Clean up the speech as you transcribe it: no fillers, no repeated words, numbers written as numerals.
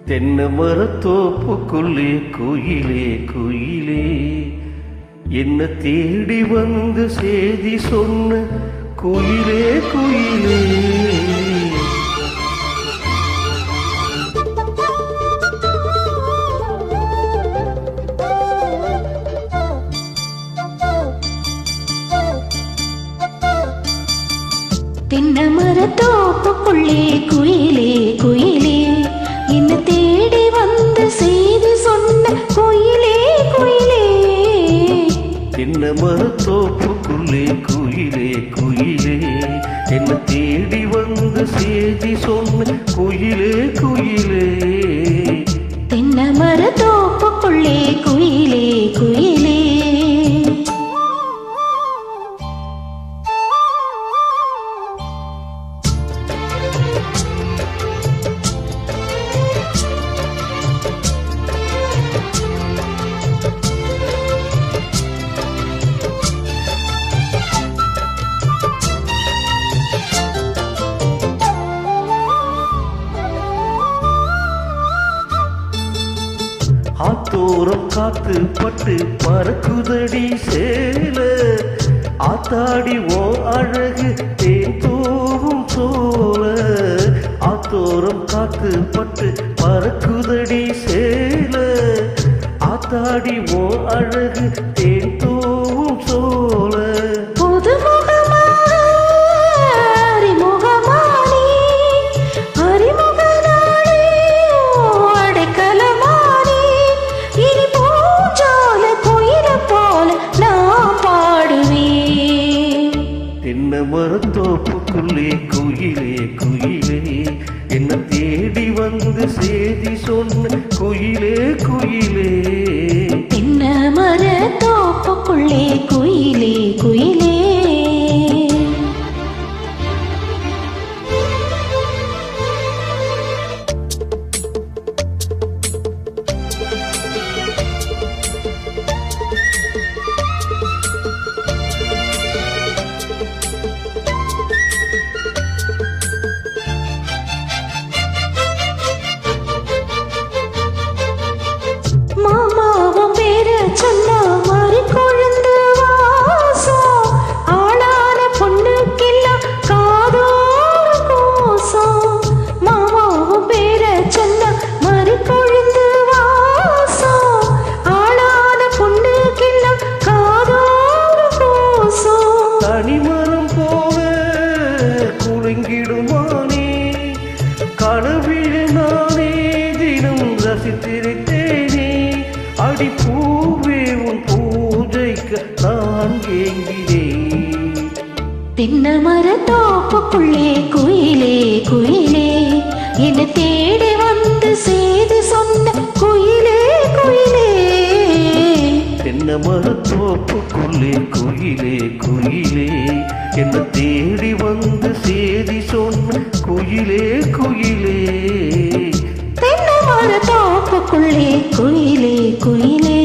தென்னை மரத்தோப்புக்குள்ளே குயிலே குயிலே என்ன தேடி வந்து செய்தி சொன்ன குயிலே குயிலே. தென்னை மரத்தோப்புக்குள்ளே குயிலே குயிலே என்ன தேடி வந்து செய்தி சொன்ன குயிலே குயிலே. தென்னை மரத்தோப்புக்குள்ளே குயிலே குயிலே என்ன தேடி வந்து செய்தி சொன்ன குயிலே குயிலே. தென்னை மரத்தோப்புக்குள்ளே குயிலே குயிலே. ஆத்தோரம் காத்து பட்டு பறக்குதடி சேல ஆத்தாடி ஓ அழகு தேன் தூவும் சோல. ஆத்தோரம் காத்து பட்டு பறக்குதடி சேல ஆத்தாடி ஓ அழகு தேன் தூவும் சோல. தென்னை மரத்தோப்புக்குள்ளே குயிலே குயிலே என்ன தேடி வந்து செய்தி சொன்ன குயிலே குயிலே. தென்னை மரத்தோப்புக்குள்ளே குயிலே குயிலே. தனிமரம் போல குலுங்கிடுமானே கனவில் நானே தினம் ரசித்திருத்தேனே. அடிப்பூவே உன் பூஜைக்கு நான் ஏங்கினேன். தென்னை மரத்தோப்புக்குள்ளே குயிலே குயிலே என்ன தேடி வந்து செய்தி சொன்ன குயிலே குயிலே. தென்னை மரத்தோப்புக்குள்ளே குயிலே குயிலே என்ன தேடி வந்து செய்தி சொன்ன குயிலே குயிலே. தென்னை மரத்தோப்புக்குள்ளே குயிலே குயிலே.